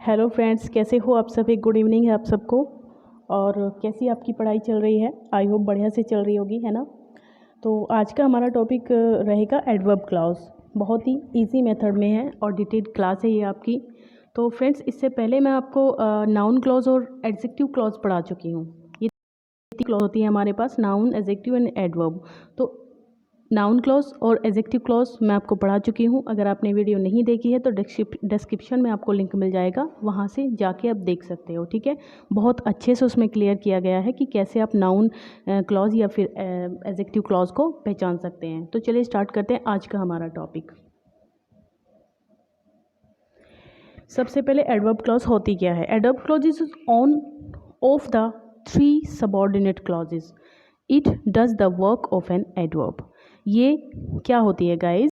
Hello friends, कैसे हो आप सभी। गुड इवनिंग है आप सबको। और कैसी आपकी पढ़ाई चल रही है। आई होप बढ़िया से चल रही होगी, है ना। तो आज का हमारा टॉपिक रहेगा एडवर्ब क्लॉज। बहुत ही इजी मेथड में है और डिटेल्ड क्लास है ये आपकी। तो फ्रेंड्स, इससे पहले मैं आपको नाउन क्लॉज और एडजेक्टिव क्लॉज पढ़ा चुकी हूँ। ये क्लॉज होती है हमारे पास, नाउन, एडजेक्टिव एंड एडवर्ब। तो नाउन क्लॉज और एडजेक्टिव क्लॉज मैं आपको पढ़ा चुकी हूँ। अगर आपने वीडियो नहीं देखी है तो डिस्क्रिप्शन में आपको लिंक मिल जाएगा, वहाँ से जाके आप देख सकते हो। ठीक है, बहुत अच्छे से उसमें क्लियर किया गया है कि कैसे आप नाउन क्लॉज या फिर एडजेक्टिव क्लॉज को पहचान सकते हैं। तो चलिए स्टार्ट करते हैं आज का हमारा टॉपिक। सबसे पहले एडवर्ब क्लॉज होती क्या है। Adverb clause is on off the three subordinate clauses. It does the work of an adverb. ये क्या होती है guys,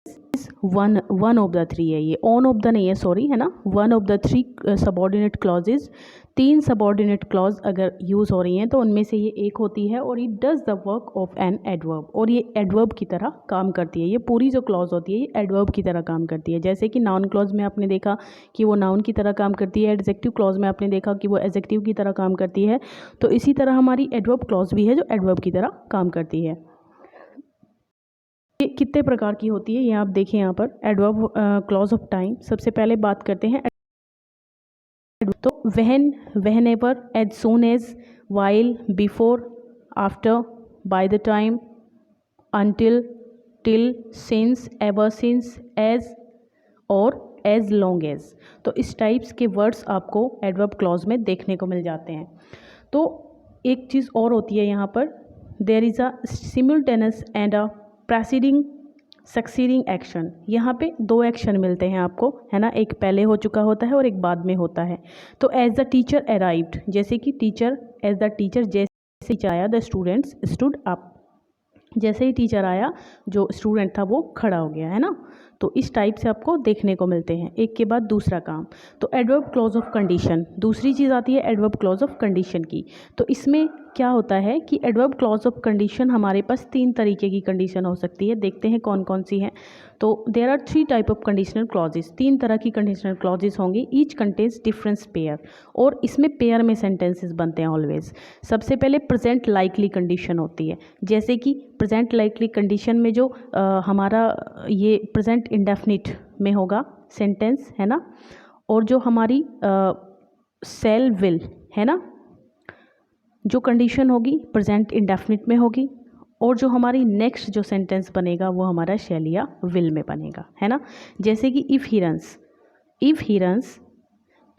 one of the three है, ये ऑन ऑफ द नहीं है, सॉरी, है ना। One of the three subordinate clauses, तीन सबऑर्डिनेट क्लॉज अगर यूज़ हो रही हैं तो उनमें से ये एक होती है और it does the work of an adverb, और ये एडवर्ब की तरह काम करती है। ये पूरी जो क्लॉज होती है ये एडवर्ब की तरह काम करती है। जैसे कि नाउन क्लॉज में आपने देखा कि वो नाउन की तरह काम करती है, एडजेक्टिव क्लॉज में आपने देखा कि वो एडजेक्टिव की तरह काम करती है। तो इसी तरह हमारी एडवर्ब क्लॉज भी है जो एडवर्ब की तरह काम करती है। ये कितने प्रकार की होती है ये आप देखें यहाँ पर। एडवर्ब क्लॉज ऑफ टाइम, सबसे पहले बात करते हैं। तो whenever, as soon as, while, before, after, by the time, until, till, since, ever since, as और एज लॉन्ग एज। तो इस टाइप्स के वर्ड्स आपको एडवर्ब क्लॉज में देखने को मिल जाते हैं। तो एक चीज़ और होती है यहाँ पर, there is a simultaneous and a preceding succeeding action. यहाँ पे दो एक्शन मिलते हैं आपको, है ना। एक पहले हो चुका होता है और एक बाद में होता है। तो एज द टीचर अराइव्ड, जैसे कि टीचर, एज द टीचर, जैसे आया, द स्टूडेंट्स स्टूड अप, जैसे ही टीचर आया जो स्टूडेंट था वो खड़ा हो गया, है ना। तो इस टाइप से आपको देखने को मिलते हैं, एक के बाद दूसरा काम। तो एडवर्ब क्लॉज ऑफ कंडीशन, दूसरी चीज़ आती है एडवर्ब क्लॉज ऑफ कंडीशन की। तो इसमें क्या होता है कि एडवर्ब क्लॉज ऑफ कंडीशन हमारे पास तीन तरीके की कंडीशन हो सकती है। देखते हैं कौन कौन सी हैं। तो there are three type of conditional clauses, तीन तरह की कंडीशनल क्लॉजेस होंगी। ईच कंटेन्स डिफरेंस पेयर, और इसमें पेयर में सेंटेंसेस बनते हैं ऑलवेज। सबसे पहले प्रेजेंट लाइकली कंडीशन होती है, जैसे कि प्रेजेंट लाइकली कंडीशन में जो हमारा ये प्रेजेंट इंडेफिनिट में होगा सेंटेंस, है ना। और जो हमारी सेल विल, है ना, जो कंडीशन होगी प्रेजेंट इंडेफिनिट में होगी। और जो हमारी नेक्स्ट जो सेंटेंस बनेगा वो हमारा शैल या विल में बनेगा, है ना। जैसे कि इफ़ ही रन्स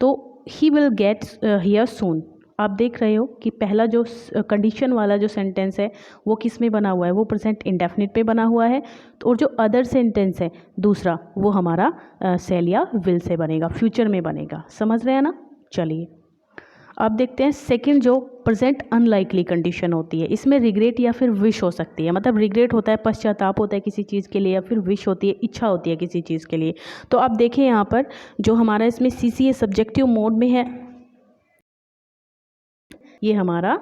तो ही विल गेट हियर सून। आप देख रहे हो कि पहला जो कंडीशन वाला जो सेंटेंस है वो किस में बना हुआ है, वो प्रेजेंट इंडेफिनिट पे बना हुआ है। तो और जो अदर सेंटेंस है दूसरा, वो हमारा शैल या विल से बनेगा, फ्यूचर में बनेगा। समझ रहे हैं ना। चलिए अब देखते हैं सेकंड, जो प्रेजेंट अनलाइकली कंडीशन होती है। इसमें रिग्रेट या फिर विश हो सकती है। मतलब रिग्रेट होता है, पश्चाताप होता है किसी चीज़ के लिए, या फिर विश होती है, इच्छा होती है किसी चीज़ के लिए। तो आप देखें यहाँ पर जो हमारा इसमें सीसीए सब्जेक्टिव मोड में है, ये हमारा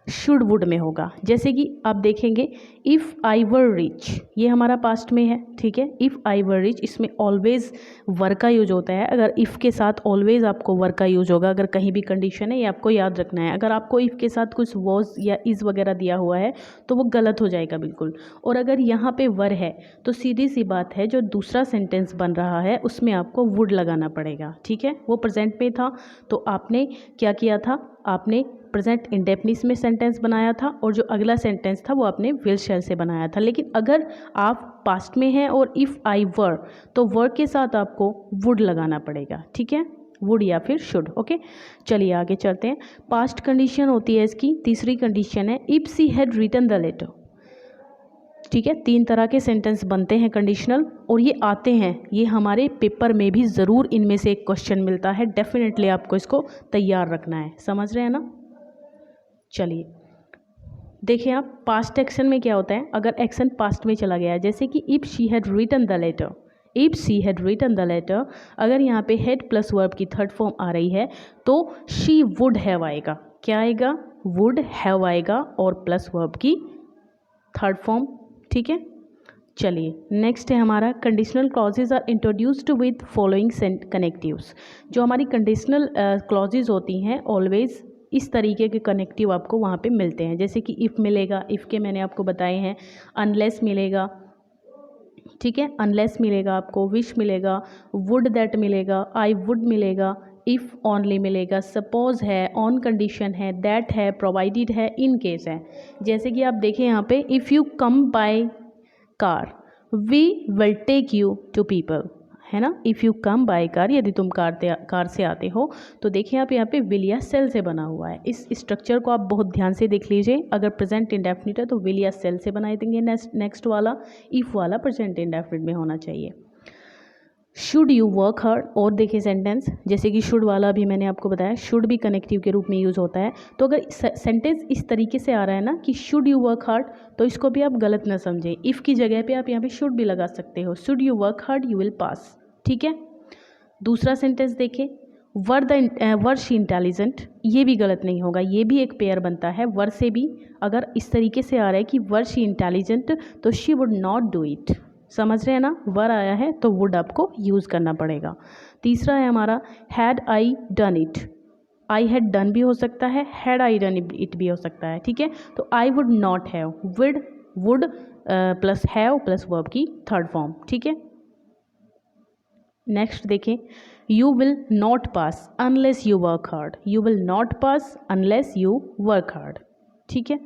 शुड वुड में होगा। जैसे कि आप देखेंगे इफ़ आई वर रिच, ये हमारा पास्ट में है, ठीक है। इफ़ आई वर रिच, इसमें ऑलवेज वर का यूज होता है। अगर इफ़ के साथ ऑलवेज आपको वर का यूज होगा, अगर कहीं भी कंडीशन है, ये आपको याद रखना है। अगर आपको इफ़ के साथ कुछ वॉज या इज़ वगैरह दिया हुआ है तो वो गलत हो जाएगा बिल्कुल। और अगर यहाँ पे वर है तो सीधी सी बात है, जो दूसरा सेंटेंस बन रहा है उसमें आपको वुड लगाना पड़ेगा, ठीक है। वो प्रेजेंट में था तो आपने क्या किया था, आपने प्रेजेंट इंडेफिनिट में सेंटेंस बनाया था, और जो अगला सेंटेंस था वो आपने विल शैल से बनाया था। लेकिन अगर आप पास्ट में हैं और इफ़ आई वर, तो वर के साथ आपको वुड लगाना पड़ेगा, ठीक है, वुड या फिर शुड। ओके, चलिए आगे चलते हैं। पास्ट कंडीशन होती है इसकी, तीसरी कंडीशन है if she had written the letter, ठीक है। तीन तरह के सेंटेंस बनते हैं कंडीशनल, और ये आते हैं, ये हमारे पेपर में भी ज़रूर इनमें से एक क्वेश्चन मिलता है। डेफिनेटली आपको इसको तैयार रखना है, समझ रहे हैं ना। चलिए देखिए, आप पास्ट एक्शन में क्या होता है, अगर एक्शन पास्ट में चला गया है, जैसे कि if she had written the letter, if she had written the letter, अगर यहाँ पे हेड प्लस वर्ब की थर्ड फॉर्म आ रही है तो शी वुड हैव आएगा। क्या आएगा, वुड हैव आएगा, और प्लस वर्ब की थर्ड फॉर्म, ठीक है। चलिए नेक्स्ट है हमारा conditional clauses are introduced with following connectives. जो हमारी कंडीशनल क्लॉजेज होती हैं ऑलवेज इस तरीके के कनेक्टिव आपको वहाँ पे मिलते हैं, जैसे कि इफ़ मिलेगा, इफ़ के मैंने आपको बताए हैं, अनलेस मिलेगा, ठीक है, अनलेस मिलेगा आपको, विश मिलेगा, वुड दैट मिलेगा, आई वुड मिलेगा, इफ़ ओनली मिलेगा, सपोज है, ऑन कंडीशन है, दैट है, प्रोवाइडेड है, इन केस है। जैसे कि आप देखें यहाँ पे if you come by car we will take you to people, है ना। If you come by car, यदि तुम कार से आते हो, तो देखिए आप यहाँ पे विल या सेल से बना हुआ है। इस स्ट्रक्चर को आप बहुत ध्यान से देख लीजिए। अगर प्रेजेंट इंडेफिनिट है तो विल या सेल से बनाए देंगे। नेक्स्ट वाला इफ़ वाला प्रेजेंट इंडेफिनिट में होना चाहिए। शुड यू वर्क हार्ड, और देखिए सेंटेंस, जैसे कि शुड वाला भी मैंने आपको बताया, शुड भी कनेक्टिव के रूप में यूज़ होता है। तो अगर सेंटेंस इस तरीके से आ रहा है ना कि शुड यू वर्क हार्ड, तो इसको भी आप गलत ना समझें। इफ़ की जगह पे आप यहाँ पे शुड भी लगा सकते हो, should you work hard you will pass, ठीक है। दूसरा सेंटेंस देखें, वर शी इंटेलिजेंट, ये भी गलत नहीं होगा, ये भी एक पेयर बनता है वर से भी। अगर इस तरीके से आ रहा है कि वर शी इंटेलिजेंट, तो she would not do it, समझ रहे हैं ना। वर आया है तो वुड आपको यूज़ करना पड़ेगा। तीसरा है हमारा had I done it, I had done भी हो सकता है, हैड आई डन इट भी हो सकता है, ठीक है। तो I would not have, would plus have plus verb की थर्ड फॉर्म, ठीक है। नेक्स्ट देखें, you will not pass unless you work hard, you will not pass unless you work hard, ठीक है।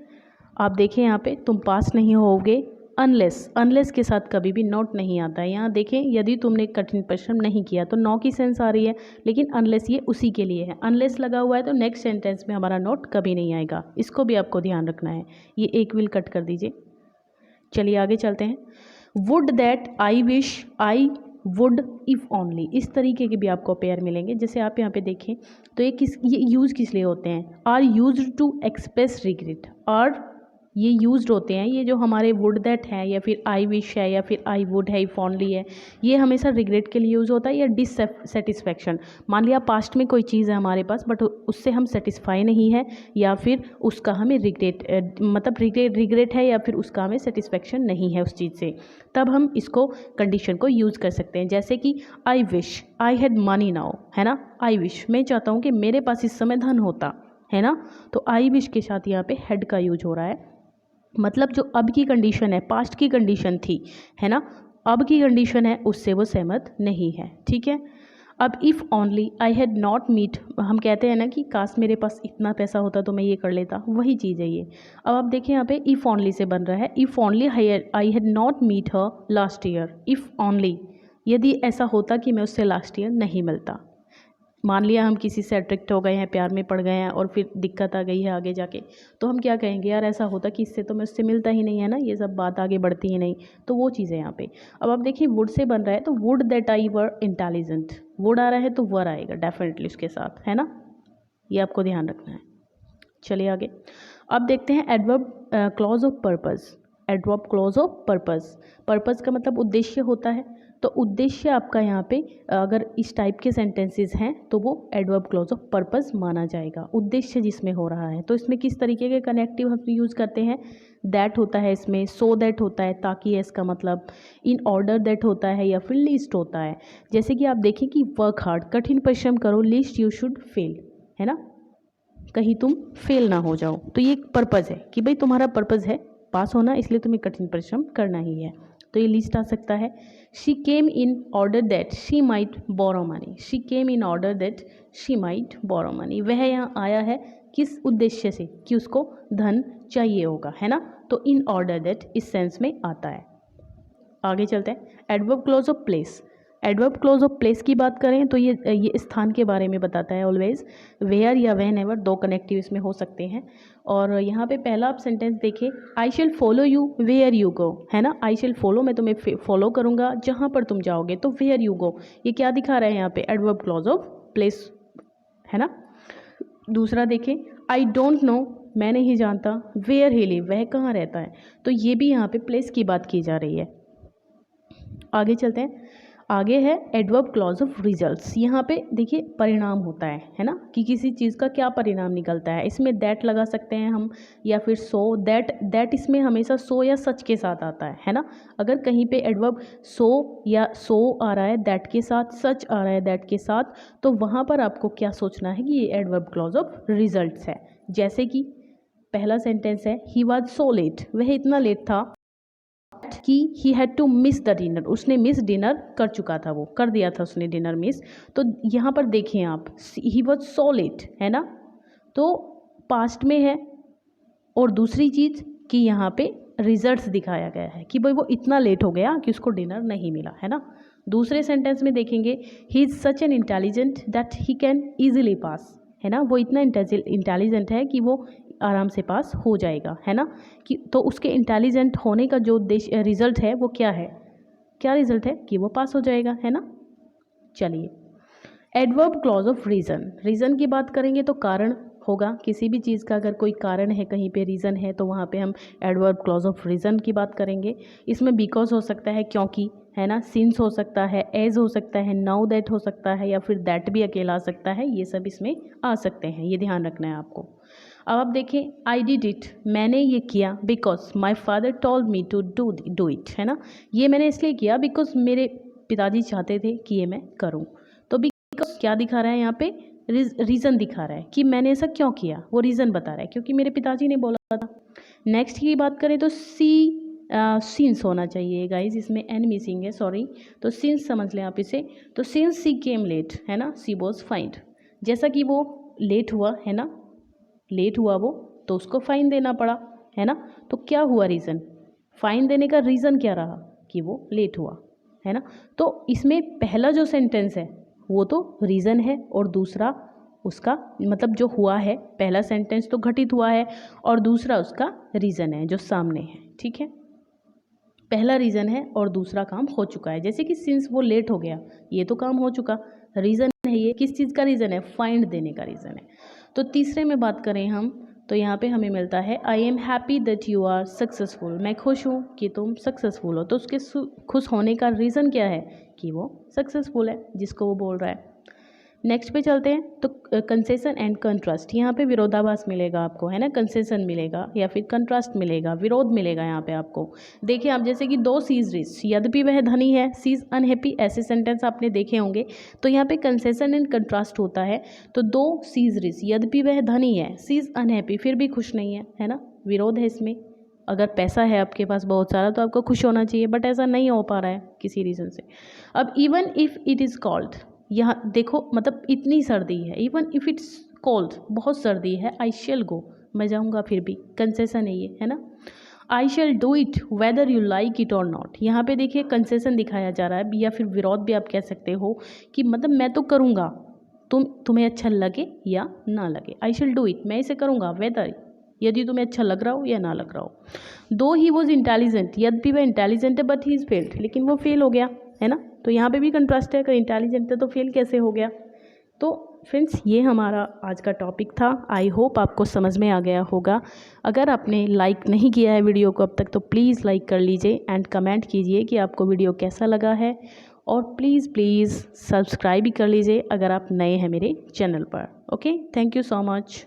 आप देखें यहाँ पे तुम पास नहीं होगे अनलेस के साथ कभी भी नॉट नहीं आता है। यहाँ देखें, यदि तुमने कठिन परिश्रम नहीं किया तो नो की सेंस आ रही है, लेकिन अनलेस ये उसी के लिए है। अनलेस लगा हुआ है तो नेक्स्ट सेंटेंस में हमारा नॉट कभी नहीं आएगा, इसको भी आपको ध्यान रखना है। ये एक विल कट कर दीजिए। चलिए आगे चलते हैं। Would that, I wish, I would, if only, इस तरीके के भी आपको पेयर मिलेंगे। जैसे आप यहाँ पे देखें तो ये यूज़ किस लिए होते हैं, are used to express regret, और ये यूज्ड होते हैं, ये जो हमारे वुड दैट है या फिर आई विश है या फिर आई वुड है, इफ ओनली है, ये हमेशा रिग्रेट के लिए यूज़ होता है या डिससेटिस्फैक्शन। मान लिया पास्ट में कोई चीज़ है हमारे पास बट उससे हम सेटिस्फाई नहीं है, या फिर उसका हमें रिग्रेट है, या फिर उसका हमें सेटिस्फैक्शन नहीं है उस चीज़ से, तब हम इसको कंडीशन को यूज़ कर सकते हैं। जैसे कि I wish I had money now, है ना। आई विश, मैं चाहता हूँ कि मेरे पास इस समय धन होता, है ना। तो आई विश के साथ यहाँ पे हैड का यूज हो रहा है, मतलब जो अब की कंडीशन है, पास्ट की कंडीशन थी, है ना, अब की कंडीशन है उससे वो सहमत नहीं है, ठीक है। अब if only I had not meet, हम कहते हैं ना कि काश मेरे पास इतना पैसा होता तो मैं ये कर लेता, वही चीज़ है ये। अब आप देखें यहाँ पे इफ़ ओनली से बन रहा है, if only I had not meet her last year, if only, यदि ऐसा होता कि मैं उससे लास्ट ईयर नहीं मिलता। मान लिया हम किसी से अट्रैक्ट हो गए हैं, प्यार में पड़ गए हैं और फिर दिक्कत आ गई है आगे जाके, तो हम क्या कहेंगे, यार ऐसा होता कि इससे तो मैं उससे मिलता ही नहीं, है ना, ये सब बात आगे बढ़ती ही नहीं। तो वो चीज़ है यहाँ पे। अब आप देखिए वुड से बन रहा है, तो would that I were intelligent, would आ रहा है तो वर आएगा डेफिनेटली उसके साथ, है ना, ये आपको ध्यान रखना है। चलिए आगे, अब देखते हैं adverb clause of purpose. Adverb clause of purpose, purpose का मतलब उद्देश्य होता है, तो उद्देश्य आपका यहाँ पे अगर इस टाइप के सेंटेंसेस हैं तो वो एडवर्ब क्लॉज ऑफ पर्पस माना जाएगा, उद्देश्य जिसमें हो रहा है। तो इसमें किस तरीके के कनेक्टिव हम यूज़ करते हैं, दैट होता है इसमें, सो दैट होता है, ताकि है इसका मतलब, इन ऑर्डर दैट होता है, या फिर लिस्ट होता है। जैसे कि आप देखें कि वर्क हार्ड, कठिन परिश्रम करो, लिस्ट यू शुड फेल, है ना, कहीं तुम फेल ना हो जाओ। तो ये पर्पज़ है कि भाई तुम्हारा पर्पज़ है पास होना, इसलिए तुम्हें कठिन परिश्रम करना ही है, तो ये लिस्ट आ सकता है। She came in order that she might borrow money, she came in order that she might borrow money, वह यहाँ आया है किस उद्देश्य से, कि उसको धन चाहिए होगा, है ना। तो इन ऑर्डर दैट इस सेंस में आता है। आगे चलते हैं, adverb clause of place. Adverb clause of place की बात करें तो ये स्थान के बारे में बताता है। ऑलवेज, वेयर या व्हेन एवर, दो कनेक्टिव इसमें हो सकते हैं। और यहाँ पे पहला आप सेंटेंस देखिए, I shall follow you where you go, है ना, आई शेल फॉलो, मैं तुम्हें फॉलो करूँगा जहाँ पर तुम जाओगे, तो वेयर यू गो ये क्या दिखा रहा है यहाँ पे, एडवर्ब क्लॉज ऑफ प्लेस, है ना। दूसरा देखें, आई डोंट नो, मैं नहीं जानता, वेयर ही लिव, वह कहाँ रहता है, तो ये भी यहाँ पे प्लेस की बात की जा रही है। आगे चलते हैं, आगे है एडवर्ब क्लॉज ऑफ रिजल्ट्स। यहाँ पे देखिए परिणाम होता है ना, कि किसी चीज़ का क्या परिणाम निकलता है। इसमें दैट लगा सकते हैं हम, या फिर सो। दैट इसमें हमेशा सो या सच के साथ आता है ना। अगर कहीं पे एडवर्ब सो या सो आ रहा है दैट के साथ, सच आ रहा है दैट के साथ, तो वहाँ पर आपको क्या सोचना है कि ये एडवर्ब क्लॉज ऑफ रिजल्ट्स है। जैसे कि पहला सेंटेंस है ही वॉज सो लेट, वह इतना लेट था कि he had to miss the dinner, उसने मिस डिनर कर चुका था, वो कर दिया था उसने डिनर मिस। तो यहाँ पर देखें आप, ही वॉज सो लेट है ना, तो पास्ट में है। और दूसरी चीज़ कि यहाँ पे रिजल्ट्स दिखाया गया है कि भाई वो इतना लेट हो गया कि उसको डिनर नहीं मिला है ना। दूसरे सेंटेंस में देखेंगे he is such an intelligent that he can easily pass, है ना, वो इतना इंटेलिजेंट है कि वो आराम से पास हो जाएगा, है ना। कि तो उसके इंटेलिजेंट होने का जो रिजल्ट है वो क्या है, क्या रिजल्ट है कि वो पास हो जाएगा, है ना। चलिए, adverb clause of reason. Reason की बात करेंगे तो कारण होगा, किसी भी चीज़ का अगर कोई कारण है, कहीं पे रीज़न है, तो वहाँ पे हम एडवर्ब क्लॉज ऑफ रीज़न की बात करेंगे। इसमें बिकॉज हो सकता है, क्योंकि, है ना, सिंस हो सकता है, एज हो सकता है, नाउ दैट हो सकता है, या फिर दैट भी अकेला आ सकता है। ये सब इसमें आ सकते हैं, ये ध्यान रखना है आपको। अब आप देखें, आई डिड इट, मैंने ये किया, because my father told me to do it, है ना। ये मैंने इसलिए किया बिकॉज मेरे पिताजी चाहते थे कि ये मैं करूँ। तो बिकॉज क्या दिखा रहा है यहाँ पे, रीज़न दिखा रहा है कि मैंने ऐसा क्यों किया, वो रीज़न बता रहा है क्योंकि मेरे पिताजी ने बोला था। नेक्स्ट की बात करें तो सिंस होना चाहिए गाइज, इसमें एन मिसिंग है, सॉरी। तो सिंस समझ लें आप इसे। तो सिंस सी केम लेट, है ना, सी वॉज फाइंड, जैसा कि वो लेट हुआ, है ना, लेट हुआ वो, तो उसको फ़ाइन देना पड़ा, है ना। तो क्या हुआ रीज़न, फ़ाइन देने का रीज़न क्या रहा कि वो लेट हुआ, है ना। तो इसमें पहला जो सेंटेंस है वो तो रीज़न है, और दूसरा उसका मतलब जो हुआ है, पहला सेंटेंस तो घटित हुआ है और दूसरा उसका रीज़न है जो सामने है, ठीक है। पहला रीज़न है और दूसरा काम हो चुका है, जैसे कि सिंस वो लेट हो गया, ये तो काम हो चुका, रीज़न है ये, किस चीज़ का रीज़न है, फाइंड देने का रीज़न है। तो तीसरे में बात करें हम, तो यहाँ पे हमें मिलता है I am happy that you are successful, मैं खुश हूँ कि तुम सक्सेसफुल हो। तो उसके खुश होने का रीज़न क्या है कि वो सक्सेसफुल है, जिसको वो बोल रहा है। नेक्स्ट पे चलते हैं, तो कंसेशन एंड कंट्रास्ट, यहाँ पे विरोधाभास मिलेगा आपको, है ना, कंसेशन मिलेगा या फिर कंट्रास्ट मिलेगा, विरोध मिलेगा यहाँ पे आपको। देखिए आप, जैसे कि दो सी इज रिच, यद्यपि वह धनी है, सी इज अनहैप्पी, ऐसे सेंटेंस आपने देखे होंगे। तो यहाँ पे कंसेशन एंड कंट्रास्ट होता है। तो दो सी इज रिच, यद्यपि वह धनी है, सी इज अनहैप्पी, फिर भी खुश नहीं है ना, विरोध है इसमें। अगर पैसा है आपके पास बहुत सारा तो आपको खुश होना चाहिए, बट ऐसा नहीं हो पा रहा है किसी रीज़न से। अब even if it is called, यहाँ देखो मतलब इतनी सर्दी है, इवन इफ़ इट्स कोल्ड, बहुत सर्दी है, आई शेल गो, मैं जाऊँगा, फिर भी कंसेशन है ये, है ना। I shall do it whether you like it और नॉट, यहाँ पे देखिए कंसेशन दिखाया जा रहा है, या फिर विरोध भी आप कह सकते हो कि मतलब मैं तो करूँगा, तुम्हें अच्छा लगे या ना लगे। आई शेल डू इट, मैं इसे करूँगा, वेदर, यदि तुम्हें अच्छा लग रहा हो या ना लग रहा हो। दो ही वॉज इंटेलिजेंट, यद्यपि वह इंटेलिजेंट है, बट ही इज़ फेल्ड, लेकिन वो फेल हो गया, है ना। तो यहाँ पे भी कंट्रास्ट है, अगर इंटेलिजेंट है तो फेल कैसे हो गया। तो फ्रेंड्स, ये हमारा आज का टॉपिक था। आई होप आपको समझ में आ गया होगा। अगर आपने लाइक नहीं किया है वीडियो को अब तक, तो प्लीज़ लाइक कर लीजिए एंड कमेंट कीजिए कि आपको वीडियो कैसा लगा है, और प्लीज़ सब्सक्राइब भी कर लीजिए अगर आप नए हैं मेरे चैनल पर। Okay, thank you so much.